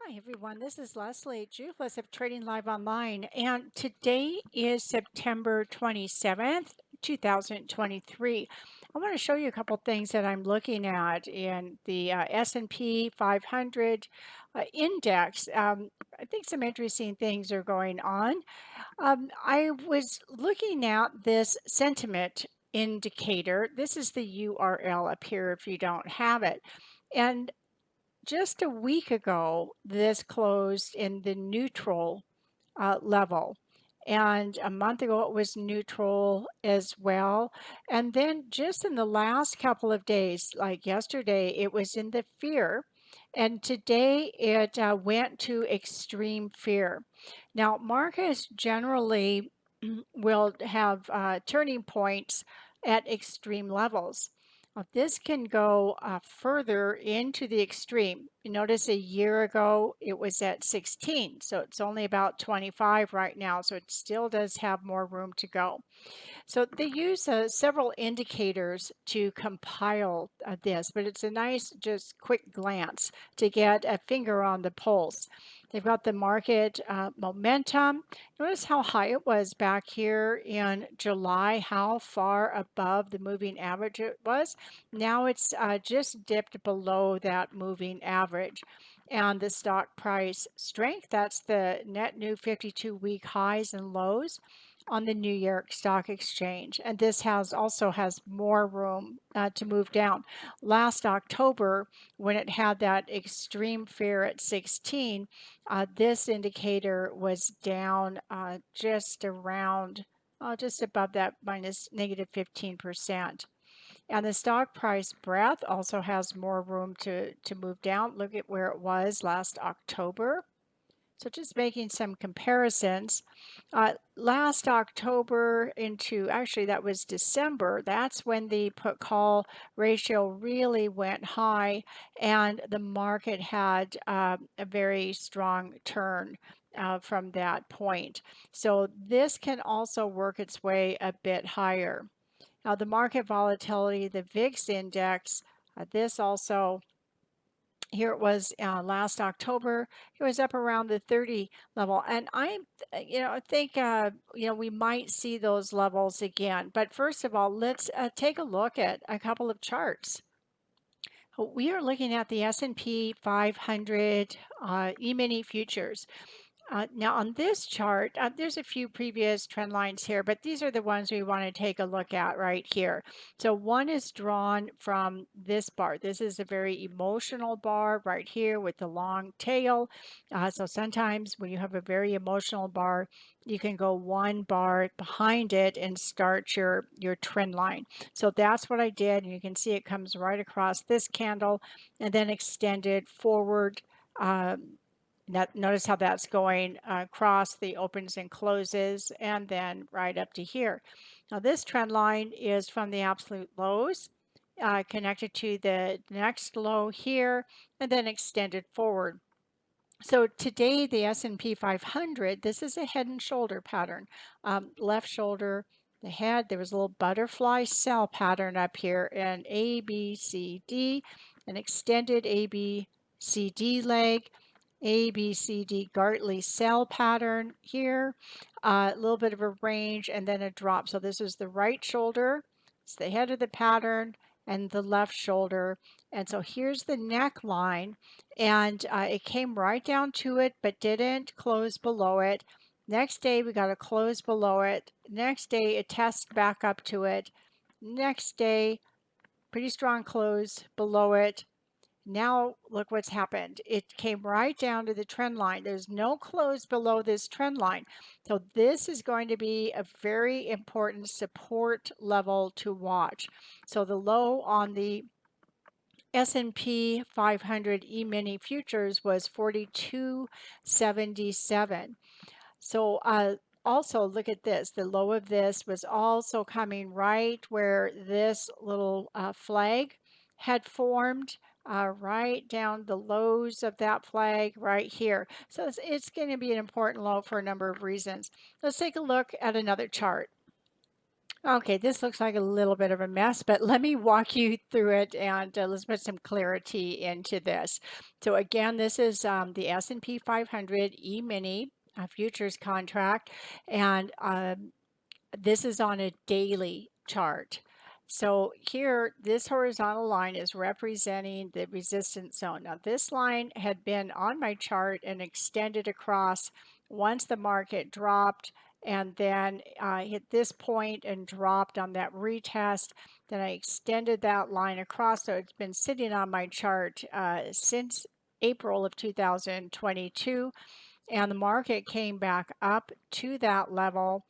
Hi everyone, this is Leslie, Julius of Trading Live Online, and today is September 27th, 2023. I want to show you a couple things that I'm looking at in the S&P 500 index. I think some interesting things are going on. I was looking at this sentiment indicator. This is the URL up here if you don't have it. And just a week ago, this closed in the neutral level. And a month ago, it was neutral as well. And then just in the last couple of days, like yesterday, it was in the fear. And today it went to extreme fear. Now, markets generally will have turning points at extreme levels. This can go further into the extreme. You notice a year ago it was at 16, so it's only about 25 right now, so it still does have more room to go. So they use several indicators to compile this, but it's a nice just quick glance to get a finger on the pulse. They've got the market momentum. Notice how high it was back here in July, how far above the moving average it was. Now it's just dipped below that moving average. And the stock price strength, that's the net new 52-week highs and lows on the New York Stock Exchange. And this also has more room to move down. Last October, when it had that extreme fear at 16, this indicator was down just around, just above that minus negative 15%. And the stock price breadth also has more room to move down. Look at where it was last October. So just making some comparisons. Last October into, actually that was December, that's when the put call ratio really went high and the market had a very strong turn from that point. So this can also work its way a bit higher. Now the market volatility, the VIX index, this also here it was last October. It was up around the 30 level, and I think we might see those levels again. But first of all, let's take a look at a couple of charts. We are looking at the S&P 500 E-mini futures. Now on this chart, there's a few previous trend lines here, but these are the ones we want to take a look at right here. So one is drawn from this bar. This is a very emotional bar right here with the long tail. So sometimes when you have a very emotional bar, you can go one bar behind it and start your trend line. So that's what I did. And you can see it comes right across this candle and then extended forward. Notice how that's going across the opens and closes and then right up to here. Now this trend line is from the absolute lows connected to the next low here and then extended forward. So today the S&P 500, this is a head and shoulder pattern. Left shoulder, the head, there was a little butterfly cell pattern up here and A, B, C, D, an extended A, B, C, D leg. A, B, C, D Gartley cell pattern here, a little bit of a range and then a drop. So this is the right shoulder, it's the head of the pattern, and the left shoulder. And so here's the neckline, and it came right down to it, but didn't close below it. Next day, we got a close below it. Next day, it tests back up to it. Next day, pretty strong close below it. Now look what's happened. It came right down to the trend line. There's no close below this trend line. So this is going to be a very important support level to watch. So the low on the S&P 500 E-mini futures was 42.77. So also look at this. The low of this was also coming right where this little flag had formed, right down the lows of that flag right here. So it's going to be an important low for a number of reasons. Let's take a look at another chart. Okay, this looks like a little bit of a mess, but let me walk you through it and let's put some clarity into this. So again, this is the S&P 500 E-mini futures contract, and this is on a daily chart. So here, this horizontal line is representing the resistance zone. Now, this line had been on my chart and extended across once the market dropped and then hit this point and dropped on that retest. Then I extended that line across. So it's been sitting on my chart since April of 2022, and the market came back up to that level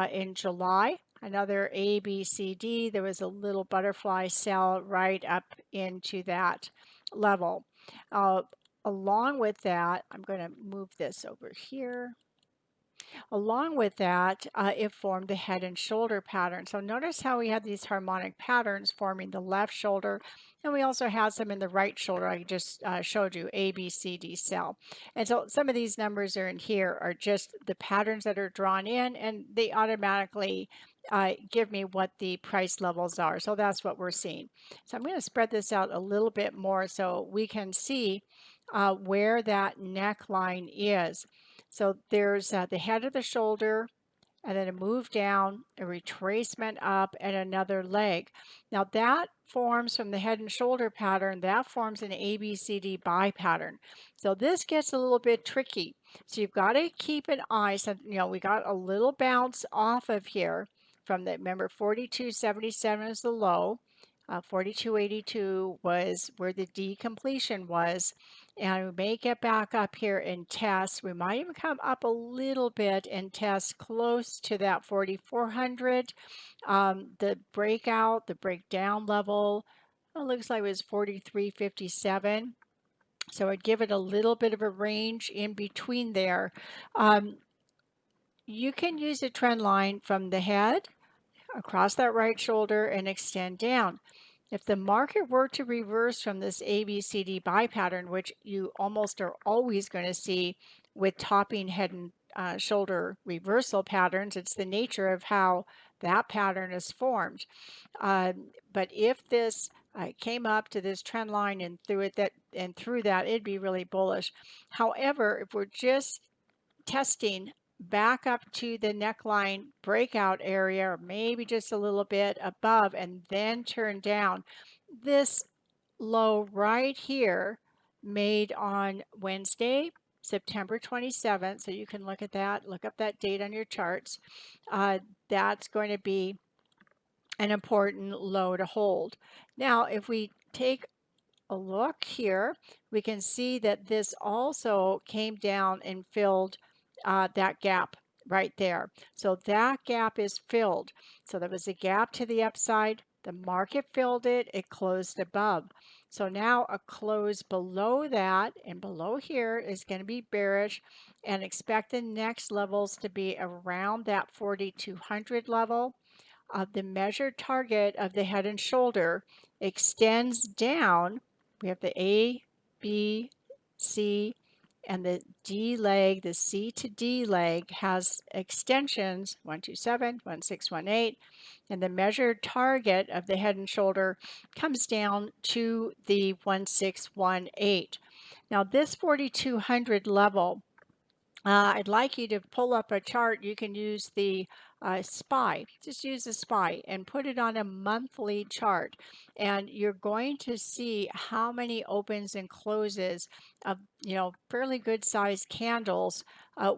in July. Another A, B, C, D. There was a little butterfly sell right up into that level. Uh, Along with that, I'm going to move this over here. Along with that, it formed the head and shoulder pattern. So notice how we had these harmonic patterns forming the left shoulder, and we also have some in the right shoulder. I just showed you A, B, C, D cell. And so some of these numbers are in here are just the patterns that are drawn in, and they automatically give me what the price levels are. So that's what we're seeing. So I'm going to spread this out a little bit more so we can see where that neckline is. So there's the head of the shoulder, and then a move down, a retracement up, and another leg. Now that forms from the head and shoulder pattern, that forms an ABCD buy pattern. So this gets a little bit tricky. So you've got to keep an eye. So, we got a little bounce off of here from the, remember, 42.77 is the low. 42.82 was where the D completion was, and we may get back up here and test. We might even come up a little bit and test close to that 4,400. The breakout, the breakdown level, it looks like it was 43.57. So I'd give it a little bit of a range in between there. Um, you can use a trend line from the head across that right shoulder and extend down. If the market were to reverse from this ABCD buy pattern, which you almost are always going to see with topping head and shoulder reversal patterns, it's the nature of how that pattern is formed. But if this came up to this trend line and through that, it'd be really bullish. However, if we're just testing back up to the neckline breakout area, or maybe just a little bit above, and then turn down. This low right here made on Wednesday, September 27th. So you can look at that, look up that date on your charts. That's going to be an important low to hold. Now, if we take a look here, we can see that this also came down and filled that gap right there. So that gap is filled. So there was a gap to the upside. The market filled it. It closed above. So now a close below that and below here is going to be bearish, and expect the next levels to be around that 4,200 level. The measured target of the head and shoulder extends down. We have the A, B, C, and the D leg. The C to D leg has extensions 127, 1618, and the measured target of the head and shoulder comes down to the 1618. Now this 4200 level, I'd like you to pull up a chart. You can use the SPY. Just use the SPY and put it on a monthly chart. And you're going to see how many opens and closes of, fairly good sized candles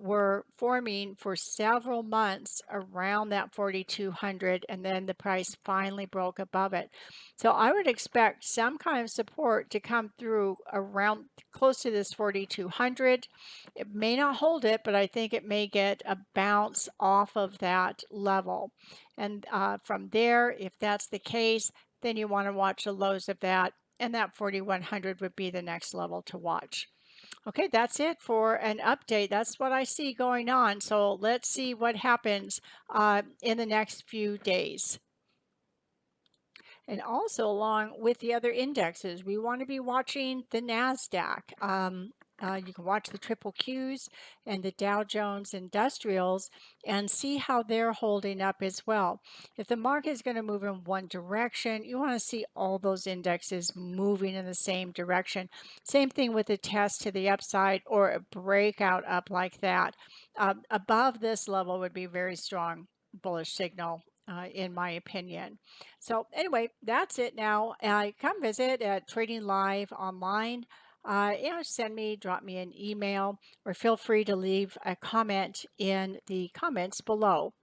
were forming for several months around that 4,200. And then the price finally broke above it. So I would expect some kind of support to come through around close to this 4,200. It may not hold it, but I think it may get a bounce off of that level. And from there, if that's the case, then you want to watch the lows of that, and that 4,100 would be the next level to watch. Okay, that's it for an update. That's what I see going on. So let's see what happens in the next few days. And also, along with the other indexes, we want to be watching the NASDAQ. You can watch the triple Qs and the Dow Jones Industrials and see how they're holding up as well. If the market is going to move in one direction, you want to see all those indexes moving in the same direction. Same thing with a test to the upside or a breakout up like that. Above this level would be very strong bullish signal, in my opinion. So anyway, that's it now. Come visit at Trading Live online. Send me, drop me an email, or feel free to leave a comment in the comments below.